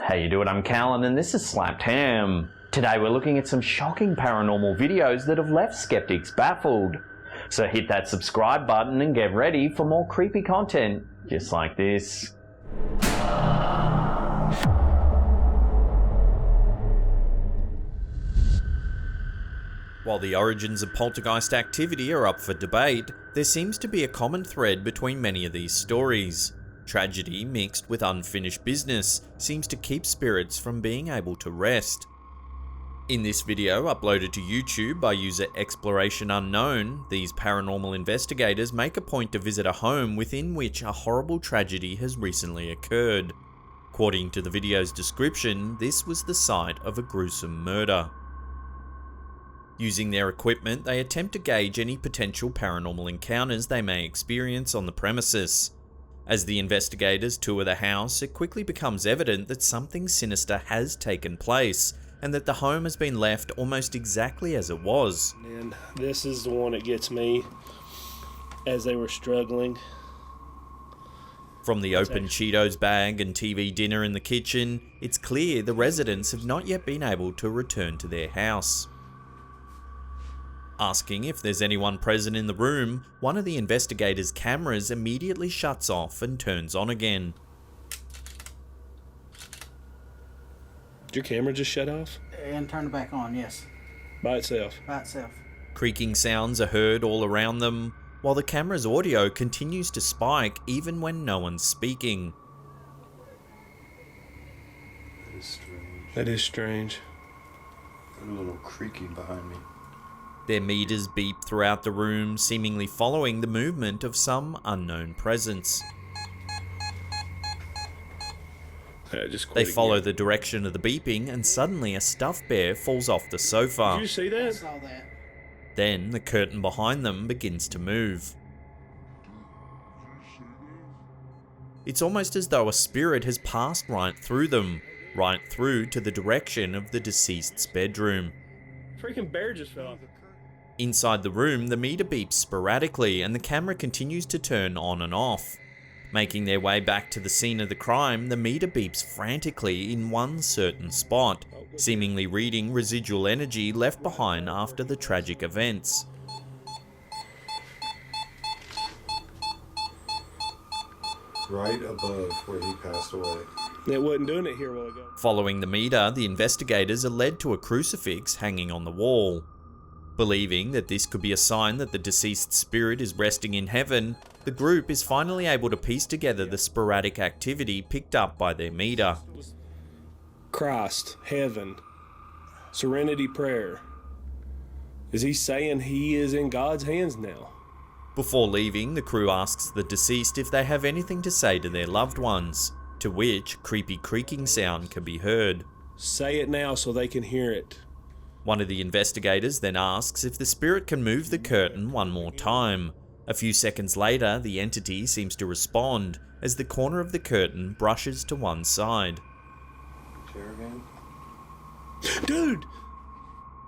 How you doing? I'm Callan and this is Slapped Ham. Today we're looking at some shocking paranormal videos that have left skeptics baffled. So hit that subscribe button and get ready for more creepy content just like this. While the origins of poltergeist activity are up for debate, there seems to be a common thread between many of these stories. Tragedy mixed with unfinished business seems to keep spirits from being able to rest. In this video, uploaded to YouTube by user Exploration Unknown, these paranormal investigators make a point to visit a home within which a horrible tragedy has recently occurred. According to the video's description, this was the site of a gruesome murder. Using their equipment, they attempt to gauge any potential paranormal encounters they may experience on the premises. As the investigators tour the house, it quickly becomes evident that something sinister has taken place, and that the home has been left almost exactly as it was. And this is the one that gets me, as they were struggling. From the open Cheetos bag and TV dinner in the kitchen, it's clear the residents have not yet been able to return to their house. Asking if there's anyone present in the room, one of the investigators' cameras immediately shuts off and turns on again. Did your camera just shut off? And turn it back on, yes. By itself? By itself. Creaking sounds are heard all around them, while the camera's audio continues to spike even when no one's speaking. That is strange. That is strange. A little creaking behind me. Their meters beep throughout the room, seemingly following the movement of some unknown presence. They follow the direction of the beeping, and suddenly a stuffed bear falls off the sofa. Did you see that? I saw that. Then the curtain behind them begins to move. It's almost as though a spirit has passed right through them, right through to the direction of the deceased's bedroom. Freaking bear just fell off. Inside the room, the meter beeps sporadically and the camera continues to turn on and off. Making their way back to the scene of the crime, the meter beeps frantically in one certain spot, seemingly reading residual energy left behind after the tragic events. Right above where he passed away. It wasn't doing it here a while ago. Following the meter, the investigators are led to a crucifix hanging on the wall. Believing that this could be a sign that the deceased spirit is resting in heaven, the group is finally able to piece together the sporadic activity picked up by their meter. Christ, heaven, serenity prayer. Is he saying he is in God's hands now? Before leaving, the crew asks the deceased if they have anything to say to their loved ones, to which creepy creaking sound can be heard. Say it now so they can hear it. One of the investigators then asks if the spirit can move the curtain one more time. A few seconds later, the entity seems to respond as the corner of the curtain brushes to one side. Chair again? Dude!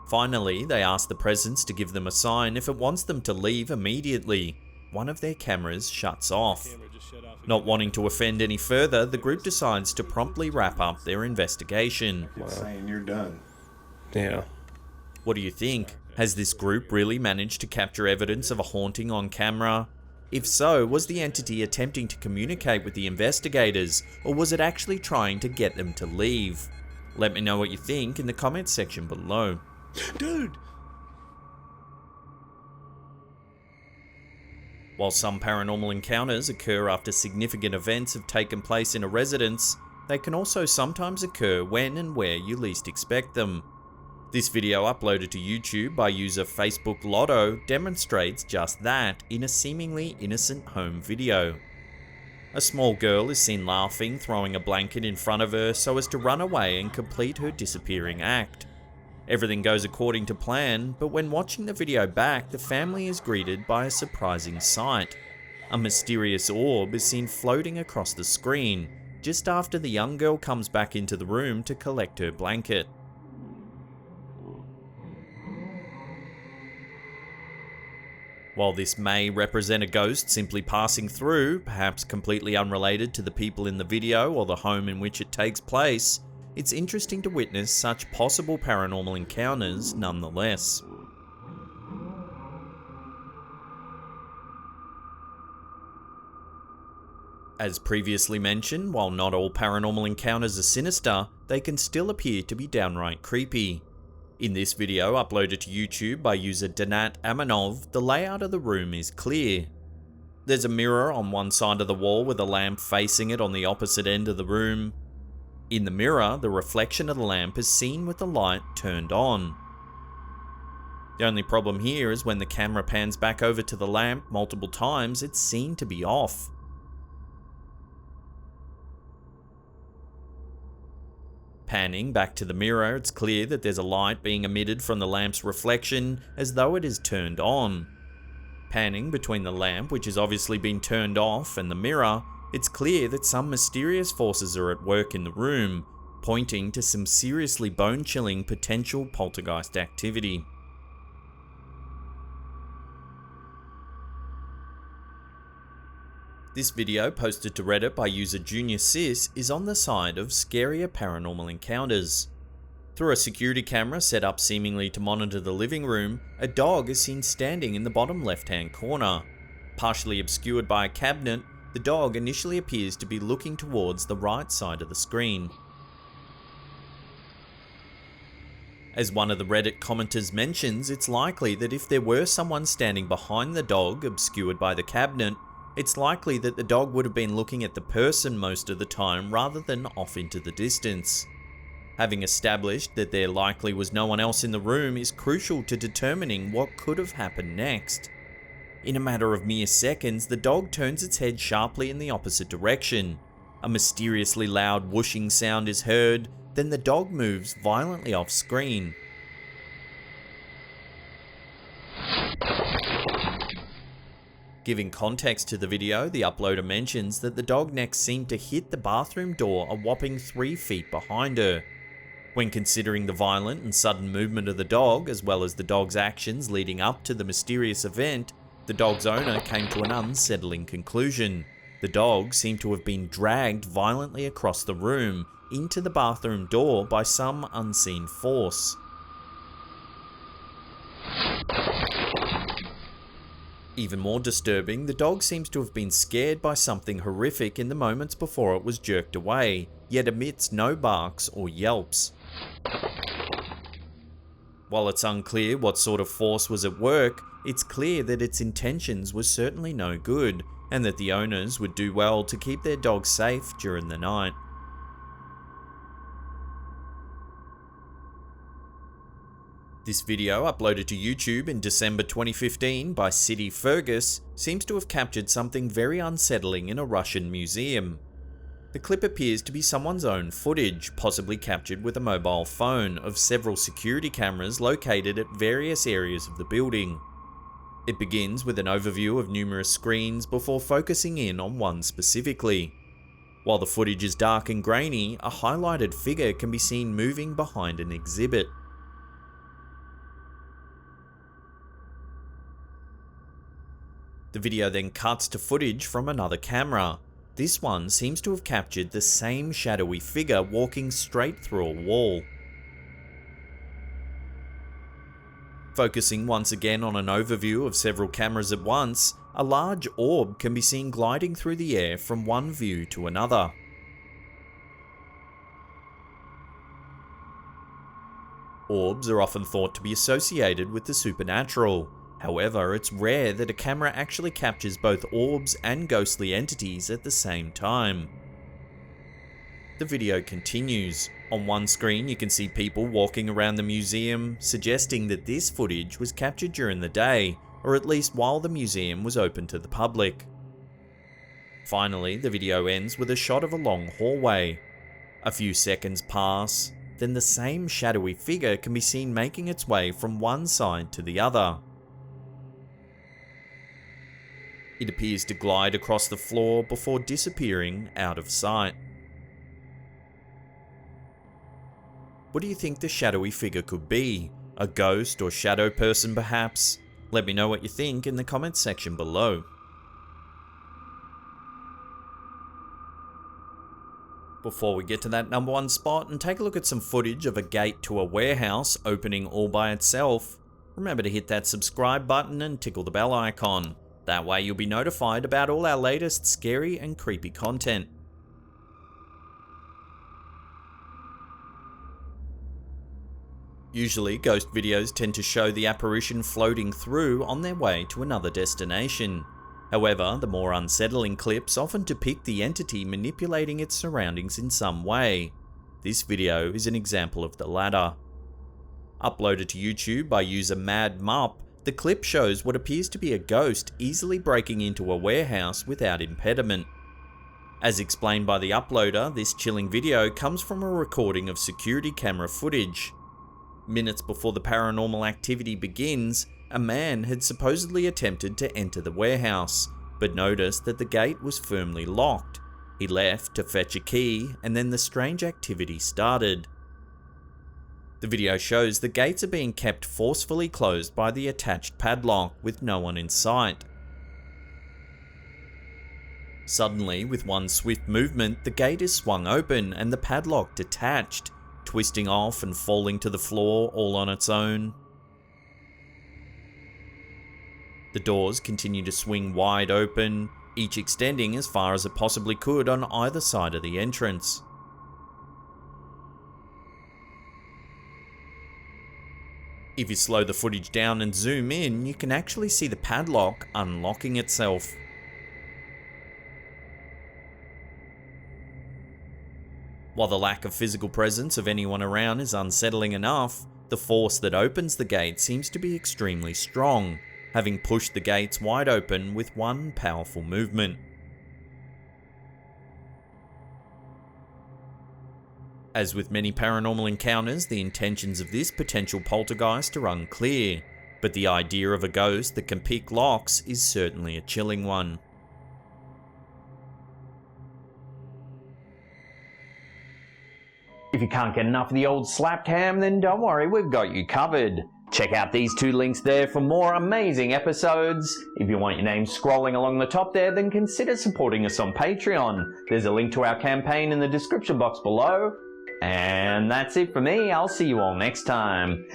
Finally, they ask the presence to give them a sign if it wants them to leave immediately. One of their cameras shuts off. Not wanting to offend any further, the group decides to promptly wrap up their investigation. It's saying you're done. Yeah. What do you think? Has this group really managed to capture evidence of a haunting on camera? If so, was the entity attempting to communicate with the investigators, or was it actually trying to get them to leave? Let me know what you think in the comments section below. Dude! While some paranormal encounters occur after significant events have taken place in a residence, they can also sometimes occur when and where you least expect them. This video, uploaded to YouTube by user Facebook Lotto, demonstrates just that in a seemingly innocent home video. A small girl is seen laughing, throwing a blanket in front of her so as to run away and complete her disappearing act. Everything goes according to plan, but when watching the video back, the family is greeted by a surprising sight. A mysterious orb is seen floating across the screen, just after the young girl comes back into the room to collect her blanket. While this may represent a ghost simply passing through, perhaps completely unrelated to the people in the video or the home in which it takes place, it's interesting to witness such possible paranormal encounters nonetheless. As previously mentioned, while not all paranormal encounters are sinister, they can still appear to be downright creepy. In this video uploaded to YouTube by user Danat Amanov, the layout of the room is clear. There's a mirror on one side of the wall with a lamp facing it on the opposite end of the room. In the mirror, the reflection of the lamp is seen with the light turned on. The only problem here is when the camera pans back over to the lamp multiple times, it's seen to be off. Panning back to the mirror, it's clear that there's a light being emitted from the lamp's reflection as though it is turned on. Panning between the lamp, which has obviously been turned off, and the mirror, it's clear that some mysterious forces are at work in the room, pointing to some seriously bone-chilling potential poltergeist activity. This video, posted to Reddit by user Junior Sis, is on the side of scarier paranormal encounters. Through a security camera set up seemingly to monitor the living room, a dog is seen standing in the bottom left-hand corner. Partially obscured by a cabinet, the dog initially appears to be looking towards the right side of the screen. As one of the Reddit commenters mentions, it's likely that if there were someone standing behind the dog, obscured by the cabinet, it's likely that the dog would have been looking at the person most of the time rather than off into the distance. Having established that there likely was no one else in the room is crucial to determining what could have happened next. In a matter of mere seconds, the dog turns its head sharply in the opposite direction. A mysteriously loud whooshing sound is heard, then the dog moves violently off screen. Giving context to the video, the uploader mentions that the dog next seemed to hit the bathroom door a whopping 3 feet behind her. When considering the violent and sudden movement of the dog, as well as the dog's actions leading up to the mysterious event, the dog's owner came to an unsettling conclusion. The dog seemed to have been dragged violently across the room into the bathroom door by some unseen force. Even more disturbing, the dog seems to have been scared by something horrific in the moments before it was jerked away, yet emits no barks or yelps. While it's unclear what sort of force was at work, it's clear that its intentions were certainly no good, and that the owners would do well to keep their dog safe during the night. This video, uploaded to YouTube in December 2015 by City Fergus, seems to have captured something very unsettling in a Russian museum. The clip appears to be someone's own footage, possibly captured with a mobile phone, of several security cameras located at various areas of the building. It begins with an overview of numerous screens before focusing in on one specifically. While the footage is dark and grainy, a highlighted figure can be seen moving behind an exhibit. The video then cuts to footage from another camera. This one seems to have captured the same shadowy figure walking straight through a wall. Focusing once again on an overview of several cameras at once, a large orb can be seen gliding through the air from one view to another. Orbs are often thought to be associated with the supernatural. However, it's rare that a camera actually captures both orbs and ghostly entities at the same time. The video continues. On one screen you can see people walking around the museum, suggesting that this footage was captured during the day, or at least while the museum was open to the public. Finally, the video ends with a shot of a long hallway. A few seconds pass, then the same shadowy figure can be seen making its way from one side to the other. It appears to glide across the floor before disappearing out of sight. What do you think the shadowy figure could be? A ghost or shadow person perhaps? Let me know what you think in the comments section below. Before we get to that number one spot and take a look at some footage of a gate to a warehouse opening all by itself, remember to hit that subscribe button and tickle the bell icon. That way you'll be notified about all our latest scary and creepy content. Usually, ghost videos tend to show the apparition floating through on their way to another destination. However, the more unsettling clips often depict the entity manipulating its surroundings in some way. This video is an example of the latter. Uploaded to YouTube by user Mad Mup, the clip shows what appears to be a ghost easily breaking into a warehouse without impediment. As explained by the uploader, this chilling video comes from a recording of security camera footage. Minutes before the paranormal activity begins, a man had supposedly attempted to enter the warehouse, but noticed that the gate was firmly locked. He left to fetch a key, and then the strange activity started. The video shows the gates are being kept forcefully closed by the attached padlock with no one in sight. Suddenly, with one swift movement, the gate is swung open and the padlock detached, twisting off and falling to the floor all on its own. The doors continue to swing wide open, each extending as far as it possibly could on either side of the entrance. If you slow the footage down and zoom in, you can actually see the padlock unlocking itself. While the lack of physical presence of anyone around is unsettling enough, the force that opens the gate seems to be extremely strong, having pushed the gates wide open with one powerful movement. As with many paranormal encounters, the intentions of this potential poltergeist are unclear, but the idea of a ghost that can pick locks is certainly a chilling one. If you can't get enough of the old slap cam, then don't worry, we've got you covered. Check out these two links there for more amazing episodes. If you want your name scrolling along the top there, then consider supporting us on Patreon. There's a link to our campaign in the description box below. And that's it for me. I'll see you all next time.